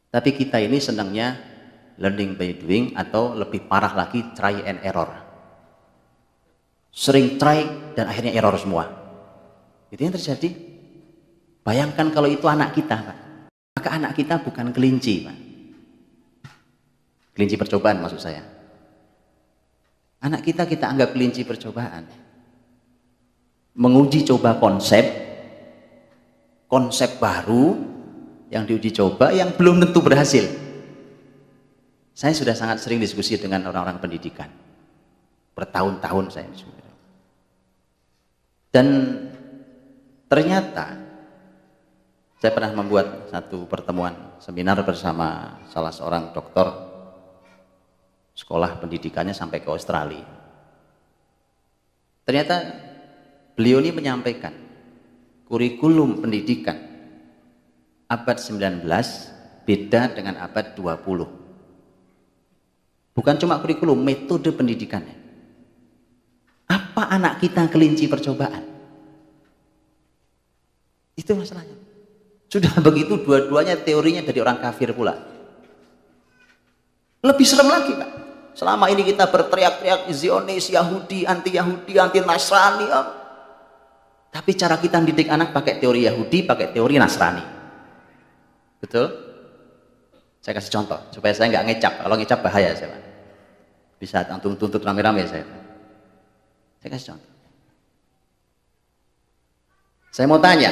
Tapi kita ini senangnya learning by doing, atau lebih parah lagi try and error. Sering try dan akhirnya error semua. Itu yang terjadi. Bayangkan kalau itu anak kita, Pak. Maka anak kita bukan kelinci, Pak. Kelinci percobaan maksud saya. Anak kita anggap kelinci percobaan. Menguji coba konsep baru yang diuji coba yang belum tentu berhasil. Saya sudah sangat sering diskusi dengan orang-orang pendidikan. Bertahun-tahun saya diskusi. Dan ternyata saya pernah membuat satu pertemuan seminar bersama salah seorang doktor sekolah pendidikannya sampai ke Australia. Ternyata beliau ini menyampaikan kurikulum pendidikan abad 19 beda dengan abad 20. Bukan cuma kurikulum, metode pendidikannya. Apa anak kita kelinci percobaan? Itu masalahnya. Sudah begitu dua-duanya teorinya dari orang kafir pula. Lebih serem lagi, Pak. Selama ini kita berteriak-teriak Zionis, Yahudi, anti Nasrani. Tapi cara kita mendidik anak pakai teori Yahudi, pakai teori Nasrani. Betul? Saya kasih contoh supaya saya nggak ngecap. Kalau ngecap bahaya saya, Pak. Bisa tuntut rame-rame saya. Saya kasih contoh. Saya mau tanya,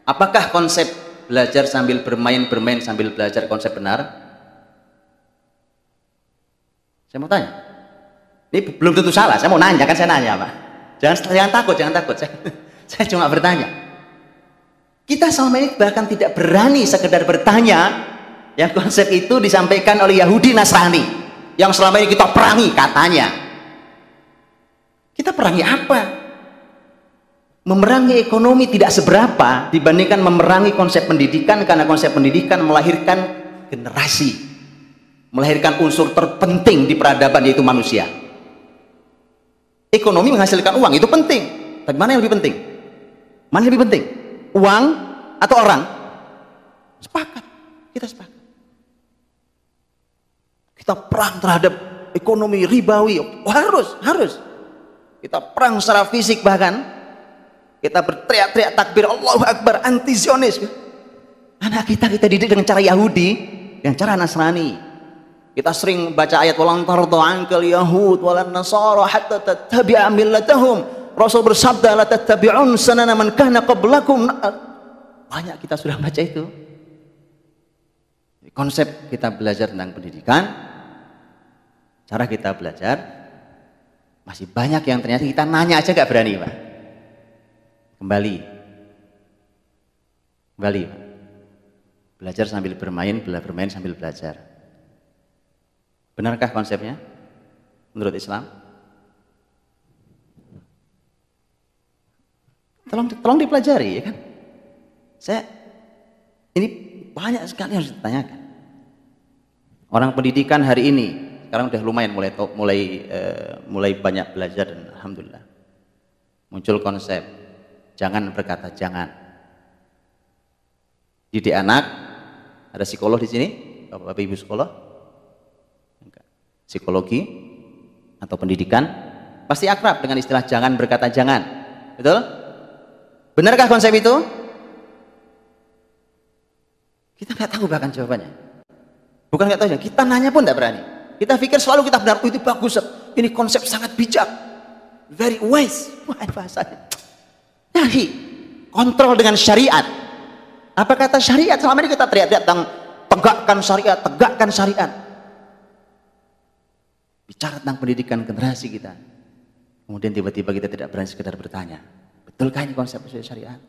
apakah konsep belajar sambil bermain sambil belajar konsep benar? Saya mau tanya. Ini belum tentu salah, saya mau nanya, kan saya nanya, Pak. Jangan takut. Saya cuma bertanya. Kita selama ini bahkan tidak berani sekedar bertanya yang konsep itu disampaikan oleh Yahudi Nasrani yang selama ini kita perangi katanya. Kita perangi apa? Memerangi ekonomi tidak seberapa dibandingkan memerangi konsep pendidikan, karena konsep pendidikan melahirkan generasi, melahirkan unsur terpenting di peradaban, yaitu manusia. Ekonomi menghasilkan uang, itu penting. Tapi mana yang lebih penting? Mana yang lebih penting? Uang atau orang? Sepakat. Kita sepakat. Kita perang terhadap ekonomi ribawi. Harus. Kita perang secara fisik bahkan. Kita berteriak-teriak takbir Allahu Akbar, anti Zionis. Anak kita dididik dengan cara Yahudi, dengan cara Nasrani. Kita sering baca ayat walan tarda ankal yahud walan nasara hatta tattabi'a millatahum. Rasul bersabda la tattabi'un sanana man kana qablakum. Banyak kita sudah baca itu. Konsep kita belajar tentang pendidikan, cara kita belajar, masih banyak yang ternyata kita nanya aja gak berani, Pak. Kembali, Pak. Belajar sambil bermain sambil belajar. Benarkah konsepnya menurut Islam? Tolong dipelajari, ya kan? Ini banyak sekali yang harus ditanyakan. Orang pendidikan hari ini sekarang udah lumayan mulai banyak belajar, dan alhamdulillah muncul konsep jangan berkata jangan. Didik anak, ada psikolog di sini, Bapak Ibu psikolog? Psikologi atau pendidikan pasti akrab dengan istilah jangan berkata jangan. Betul? Benarkah konsep itu? Kita nggak tahu bahkan jawabannya. Bukan nggak tahu, kita nanya pun nggak berani. Kita pikir selalu kita benar, itu bagus, ini konsep sangat bijak, very wise. Wah, bahasanya. Nahi, kontrol dengan syariat. Apa kata syariat? Selama ini kita teriak-teriak tentang tegakkan syariat. Bicara tentang pendidikan generasi kita, kemudian tiba-tiba kita tidak berani sekedar bertanya, betulkah ini konsep syariat?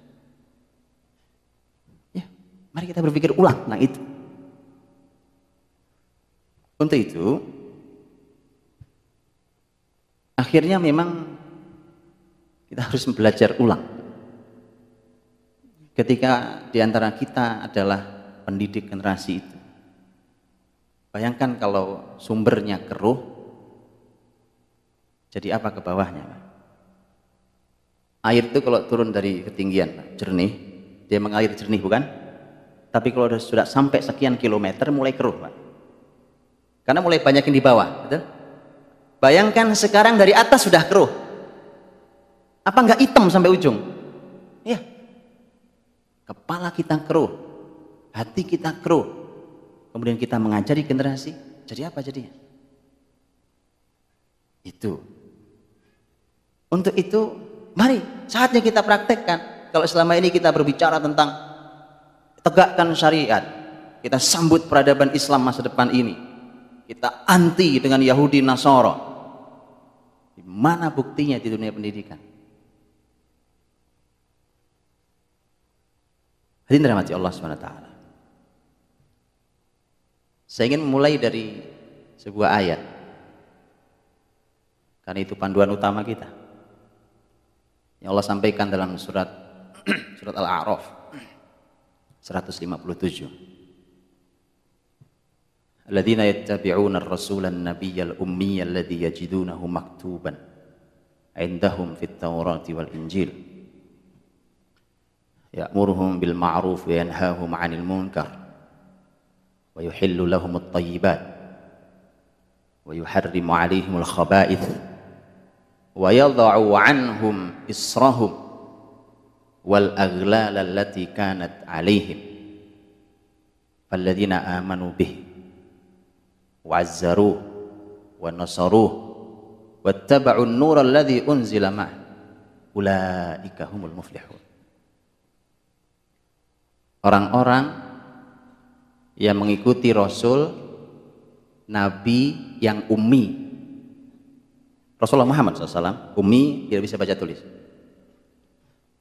Ya, mari kita berpikir ulang tentang itu. Untuk itu, akhirnya memang kita harus belajar ulang. Ketika diantara kita adalah pendidik generasi itu, bayangkan kalau sumbernya keruh, jadi apa ke bawahnya? Air itu kalau turun dari ketinggian jernih, dia mengalir jernih, bukan? Tapi kalau sudah sampai sekian kilometer mulai keruh, Pak. Karena mulai banyak yang di bawah, betul? Bayangkan sekarang dari atas sudah keruh. Apa nggak hitam sampai ujung? Ya. Kepala kita keruh, hati kita keruh. Kemudian kita mengajari generasi, jadi apa jadinya? Itu. Untuk itu, mari saatnya kita praktekkan. Kalau selama ini kita berbicara tentang tegakkan syariat, kita sambut peradaban Islam masa depan ini, kita anti dengan Yahudi Nasara, di mana buktinya di dunia pendidikan? Hadirin dirahmati Allah SWT. Saya ingin memulai dari sebuah ayat, karena itu panduan utama kita yang Allah sampaikan dalam surat Al-A'raf 157. Alladzina yattabi'una ar-rasula an-nabiyya al-ummiyya alladhi yajidunahu maktuban 'indahum fit-taurati wal-injil ya'muruhum bil ma'ruf wa yanhahum 'anil munkar wa yuhillu lahum at-tayyibat wa yuharrimu 'alaihim al-khaba'ith wa yadh'u 'anhum israhum wal aghlal allati kanat 'alaihim falladzina amanu bihi wa 'azzaruhu wa nasaruhu wattaba'u an-nura alladzi unzila ma'ahu ulaika humul muflihun. Orang-orang yang mengikuti Rasul Nabi yang ummi. Rasulullah Muhammad SAW ummi, tidak bisa baca tulis.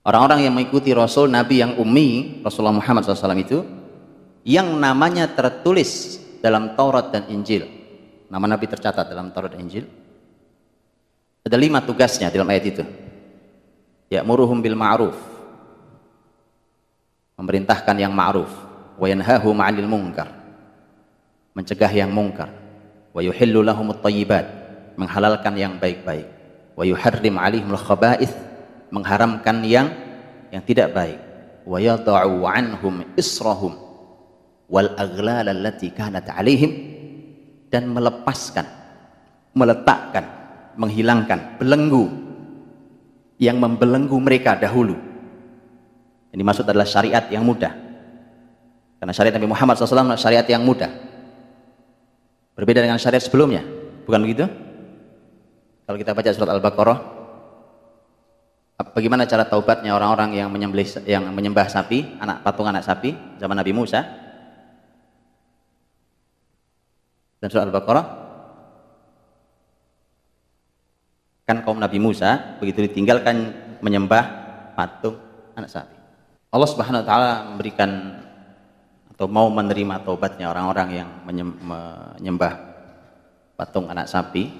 Orang-orang yang mengikuti Rasul Nabi yang ummi, Rasulullah Muhammad SAW itu, yang namanya tertulis dalam Taurat dan Injil. Nama Nabi tercatat dalam Taurat dan Injil. Ada 5 tugasnya dalam ayat itu. Ya'muruhum bil ma'ruf, memerintahkan yang ma'ruf, wa yanhahum 'anil munkar, mencegah yang mungkar, wa yuhillu lahumut thayyibat, menghalalkan yang baik-baik, wa yuharrim 'alaihimul khaba'ith, mengharamkan yang tidak baik, wa yad'u 'anhum israhum wal aghlal allati kanat 'alaihim, dan melepaskan, meletakkan, menghilangkan belenggu yang membelenggu mereka dahulu. Ini maksud adalah syariat yang mudah, karena syariat Nabi Muhammad SAW adalah syariat yang mudah, berbeda dengan syariat sebelumnya, bukan begitu? Kalau kita baca surat Al-Baqarah, bagaimana cara taubatnya orang-orang yang menyembah sapi, patung anak sapi zaman Nabi Musa? Dan surat Al-Baqarah, kan kaum Nabi Musa begitu ditinggalkan menyembah patung anak sapi, Allah Subhanahu wa taala memberikan atau mau menerima taubatnya orang-orang yang menyembah patung anak sapi,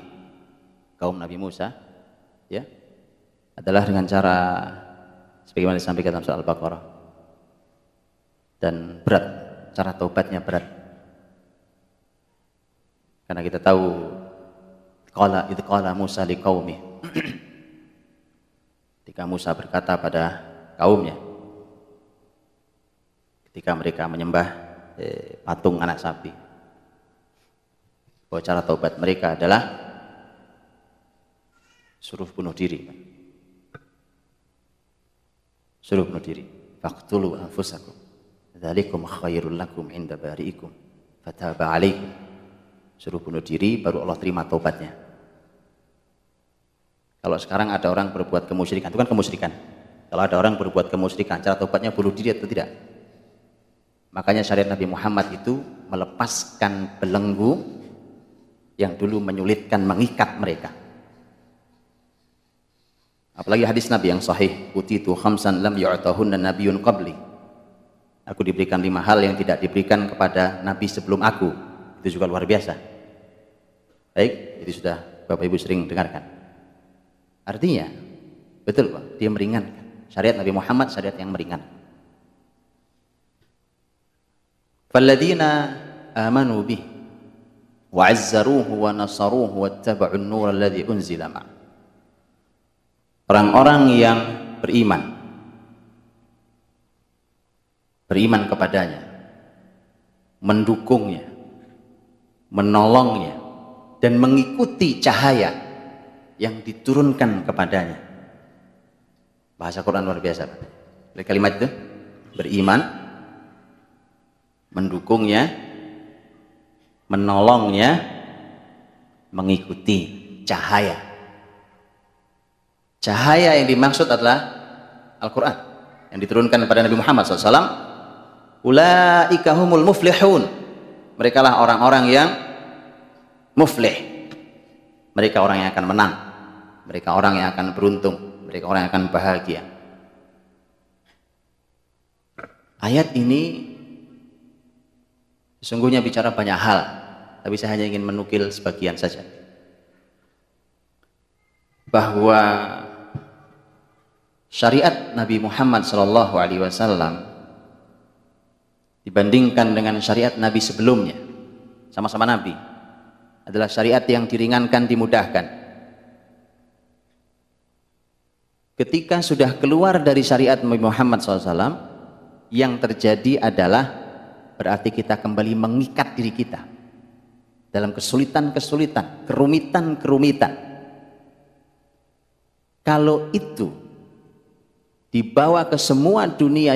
kaum Nabi Musa, ya, adalah dengan cara sebagaimana disampaikan dalam surah Al-Baqarah. Dan berat, cara taubatnya berat, karena kita tahu idz qala Musa liqaumi, ketika Musa berkata pada kaumnya ketika mereka menyembah patung anak sapi, bahwa cara taubat mereka adalah suruh bunuh diri. Suruh bunuh diri. Faqtulu anfusakum dzalikum khairul lakum inda bari'ikum fataba 'alaikum. Suruh bunuh diri, baru Allah terima taubatnya. Kalau sekarang ada orang berbuat kemusyrikan, itu kan kemusyrikan. Kalau ada orang berbuat kemusyrikan, cara taubatnya bunuh diri atau tidak? Makanya syariat Nabi Muhammad itu melepaskan belenggu yang dulu menyulitkan, mengikat mereka. Apalagi hadis Nabi yang sahih, utitu khamsan lam yu'tahunna nabiyyun qabli. Aku diberikan 5 hal yang tidak diberikan kepada nabi sebelum aku. Itu juga luar biasa. Baik, itu sudah Bapak Ibu sering dengarkan. Artinya, betul Pak, dia meringankan. Syariat Nabi Muhammad syariat yang meringankan. Falladzina amanu bih wa 'azzaruhu wa nasaruhu wattaba'u an-nur alladzi unzila ma'. Orang-orang yang beriman kepadanya, mendukungnya, menolongnya, dan mengikuti cahaya yang diturunkan kepadanya. Bahasa Quran luar biasa. Dari kalimat itu, beriman, mendukungnya, menolongnya, mengikuti cahaya. Cahaya yang dimaksud adalah Al-Quran yang diturunkan kepada Nabi Muhammad SAW. Ulaika humul muflihun. Mereka lah orang-orang yang muflih. Mereka orang yang akan menang. Mereka orang yang akan beruntung. Mereka orang yang akan bahagia. Ayat ini sesungguhnya bicara banyak hal, tapi saya hanya ingin menukil sebagian saja. Bahwa syariat Nabi Muhammad SAW dibandingkan dengan syariat Nabi sebelumnya, sama-sama Nabi, adalah syariat yang diringankan, dimudahkan. Ketika sudah keluar dari syariat Nabi Muhammad SAW, yang terjadi adalah berarti kita kembali mengikat diri kita dalam kesulitan-kesulitan, kerumitan-kerumitan. Kalau itu dibawa ke semua dunia,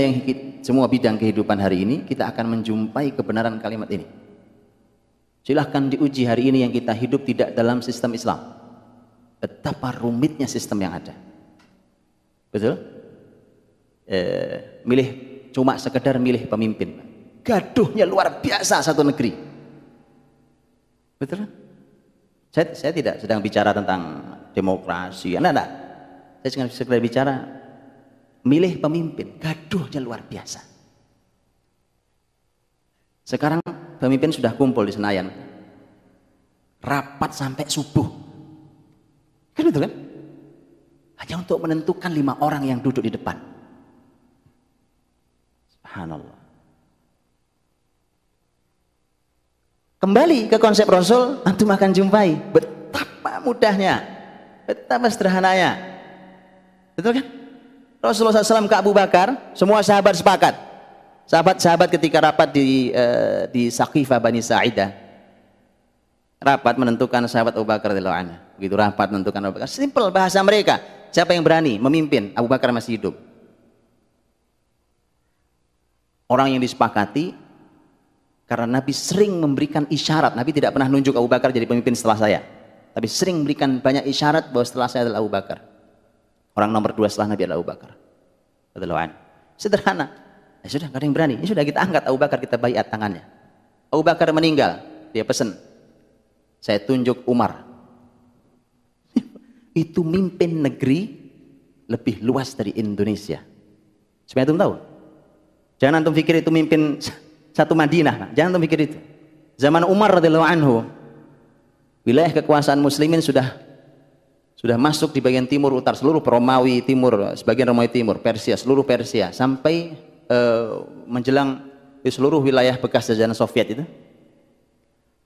semua bidang kehidupan hari ini, kita akan menjumpai kebenaran kalimat ini. Silahkan diuji hari ini yang kita hidup tidak dalam sistem Islam, betapa rumitnya sistem yang ada. Betul? Cuma sekedar milih pemimpin, gaduhnya luar biasa satu negeri. Betul? Saya tidak sedang bicara tentang demokrasi, enggak. Saya sekedar bicara milih pemimpin, gaduhnya luar biasa. Sekarang pemimpin sudah kumpul di Senayan, rapat sampai subuh, kan betul kan? Hanya untuk menentukan 5 orang yang duduk di depan. Subhanallah. Kembali ke konsep Rasul, antum akan jumpai betapa mudahnya, betapa sederhananya. Betul kan? Rasulullah SAW ke Abu Bakar, semua sahabat sepakat. Sahabat-sahabat ketika rapat di Saqifah Bani Sa'idah, rapat menentukan sahabat Abu Bakar radhiyallahu anhu. Begitu rapat menentukan Abu Bakar, simpel bahasa mereka. Siapa yang berani memimpin? Abu Bakar masih hidup. Orang yang disepakati karena Nabi sering memberikan isyarat. Nabi tidak pernah nunjuk Abu Bakar jadi pemimpin setelah saya, tapi sering memberikan banyak isyarat bahwa setelah saya adalah Abu Bakar. Orang nomor 2 setelah Nabi adalah Abu Bakar radhiyallahu anhu. Sederhana. Ya sudah, nggak ada yang berani. Ya sudah, kita angkat Abu Bakar, kita baiat tangannya. Abu Bakar meninggal, dia pesan, saya tunjuk Umar. Itu mimpin negeri lebih luas dari Indonesia. Supaya antum tahu. Jangan antum pikir itu mimpin satu Madinah. Jangan antum pikir itu. Zaman Umar radhiyallahu anhu, wilayah kekuasaan muslimin sudah masuk di bagian timur utara, seluruh Romawi timur, sebagian Romawi timur, Persia, seluruh Persia, sampai menjelang di seluruh wilayah bekas jajahan Soviet itu.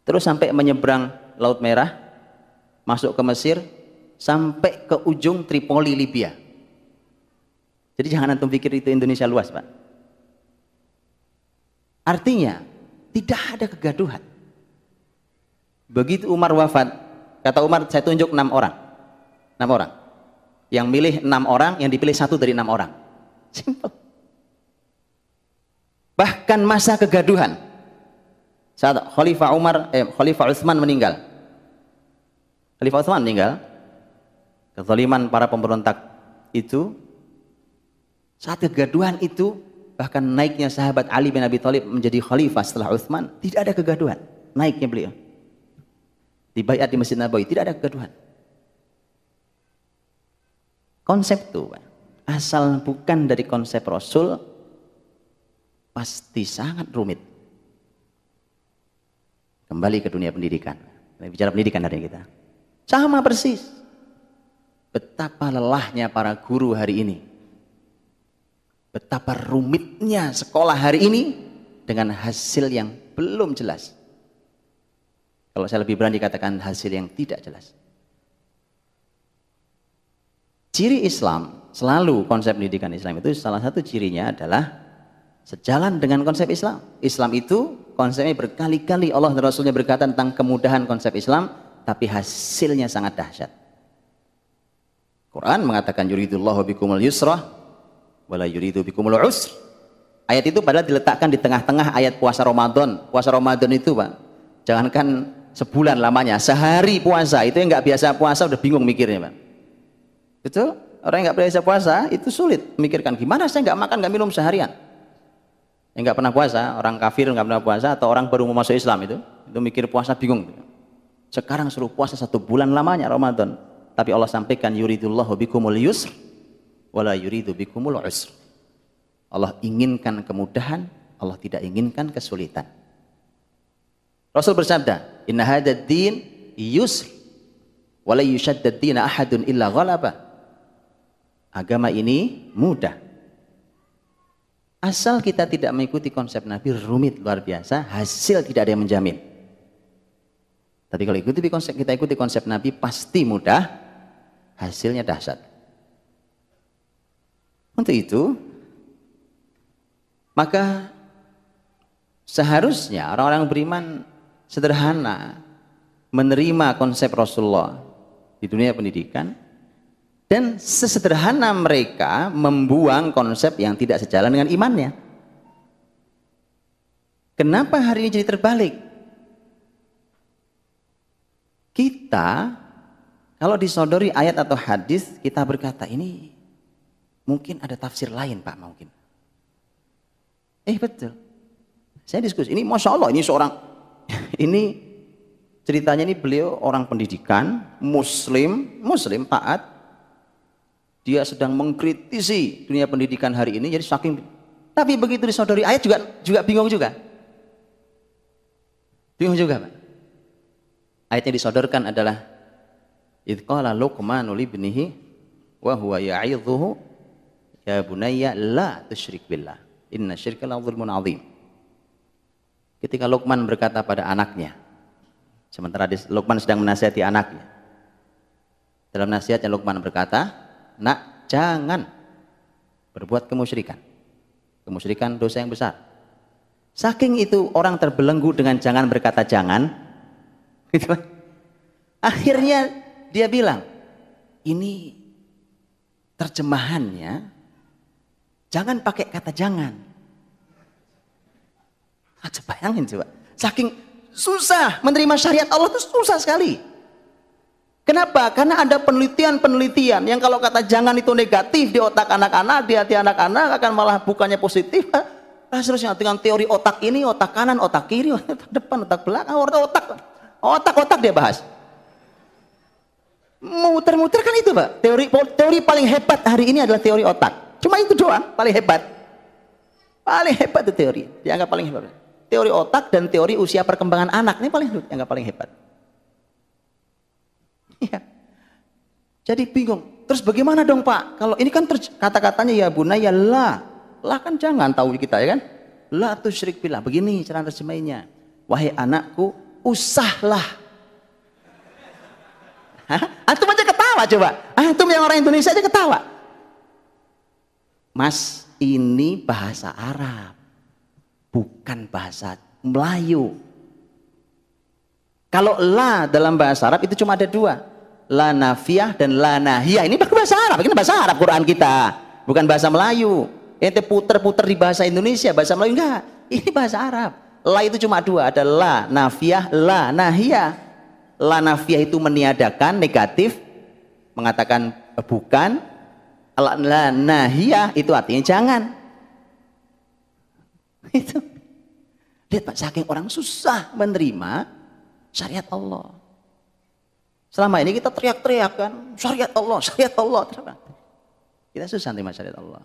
Terus sampai menyeberang Laut Merah, masuk ke Mesir, sampai ke ujung Tripoli, Libya. Jadi jangan antum pikir itu Indonesia luas, Pak. Artinya tidak ada kegaduhan. Begitu Umar wafat, kata Umar, saya tunjuk 6 orang. 6 orang. Yang milih 6 orang, yang dipilih 1 dari 6 orang. Simple. Bahkan masa kegaduhan, saat Khalifah Utsman meninggal. Khalifah Utsman meninggal, kezaliman para pemberontak itu, saat kegaduhan itu, bahkan naiknya sahabat Ali bin Abi Thalib menjadi khalifah setelah Utsman, tidak ada kegaduhan. Naiknya beliau di baiat di Masjid Nabawi, tidak ada kegaduhan. Konsep itu asal bukan dari konsep Rasul, pasti sangat rumit. Kembali ke dunia pendidikan, bicara pendidikan hari ini kita, sama persis. Betapa lelahnya para guru hari ini, betapa rumitnya sekolah hari ini dengan hasil yang belum jelas. Kalau saya lebih berani katakan hasil yang tidak jelas. Ciri Islam, selalu konsep pendidikan Islam itu salah satu cirinya adalah sejalan dengan konsep Islam. Islam itu konsepnya berkali-kali Allah dan Rasulnya berkata tentang kemudahan konsep Islam, tapi hasilnya sangat dahsyat. Quran mengatakan yuridullahu bikumul yusra wala yuridu bikumul usr. Ayat itu padahal diletakkan di tengah-tengah ayat puasa Ramadan. Puasa Ramadan itu, Pak, jangankan sebulan lamanya, sehari puasa itu yang nggak biasa puasa udah bingung mikirnya, Pak. Betul? Orang yang nggak biasa puasa itu sulit memikirkan gimana saya nggak makan nggak minum seharian. Yang nggak pernah puasa, orang kafir nggak pernah puasa atau orang baru mau masuk Islam itu mikir puasa bingung. Sekarang suruh puasa 1 bulan lamanya Ramadan, tapi Allah sampaikan yuridullahu bikumul yusr wala yuridu bikumul usr. Allah inginkan kemudahan, Allah tidak inginkan kesulitan. Rasul bersabda, inna hadzal din yusr wa la yushaddad din ahadun illa ghalaba. Agama ini mudah. Asal kita tidak mengikuti konsep Nabi, rumit luar biasa, hasil tidak ada yang menjamin. Tapi kalau kita ikuti konsep Nabi pasti mudah, hasilnya dahsyat. Untuk itu, maka seharusnya orang-orang beriman sederhana menerima konsep Rasulullah di dunia pendidikan, dan sesederhana mereka membuang konsep yang tidak sejalan dengan imannya. Kenapa hari ini jadi terbalik? Kita kalau disodori ayat atau hadis, kita berkata ini mungkin ada tafsir lain, Pak, mungkin. Betul. Saya diskusi, ini Masya Allah, ini seorang, ini ceritanya ini beliau orang pendidikan, muslim taat, dia sedang mengkritisi dunia pendidikan hari ini, jadi saking, tapi begitu disodori ayat juga bingung juga. Bingung juga, Pak. Ayatnya disodorkan adalah idz qala Luqmanu libnihi wa huwa ya'idhuhu ya bunayya la tusyrik billah inna syirka la dzulmun adzim. Ketika Luqman berkata pada anaknya, sementara Luqman sedang menasihati anaknya, dalam nasihatnya Luqman berkata, nak, jangan berbuat kemusyrikan. Kemusyrikan dosa yang besar. Saking itu orang terbelenggu dengan jangan berkata jangan, akhirnya dia bilang, ini terjemahannya jangan pakai kata jangan. Aja bayangin coba, saking susah menerima syariat Allah itu susah sekali. Kenapa? Karena ada penelitian yang kalau kata jangan itu negatif di otak anak-anak, di hati anak-anak akan malah bukannya positif. Seterusnya dengan teori otak ini, otak kanan, otak kiri, otak depan, otak belakang, otak dia bahas. Muter-muter kan itu, Pak. Teori paling hebat hari ini adalah teori otak. Cuma itu doang, paling hebat. Paling hebat itu teori, dianggap paling hebat. Teori otak dan teori usia perkembangan anak ini dianggap paling hebat. Ya. Jadi bingung. Terus bagaimana dong, Pak? Kalau ini kan kata-katanya ya bunayya la kan jangan, tahu kita ya kan? La tusyrik billah. Begini cara terjemahinnya. Wahai anakku, usahlah. Antum aja ketawa coba. Antum yang orang Indonesia aja ketawa. Mas, ini bahasa Arab, bukan bahasa Melayu. Kalau la dalam bahasa Arab itu cuma ada 2, la nafiyah dan la nahiyah. Ini bahasa Arab, ini bahasa Arab Quran kita, bukan bahasa Melayu. Ente puter-puter di bahasa Indonesia, bahasa Melayu enggak. Ini bahasa Arab. La itu cuma 2, ada la nafiyah, la nahiyah. La nafiyah itu meniadakan, negatif, mengatakan bukan. La nahiyah itu artinya jangan. Itu. Lihat, Pak, saking orang susah menerima syariat Allah. Selama ini kita teriak-teriak kan, syariat Allah, syariat Allah. Kita susah menerima syariat Allah.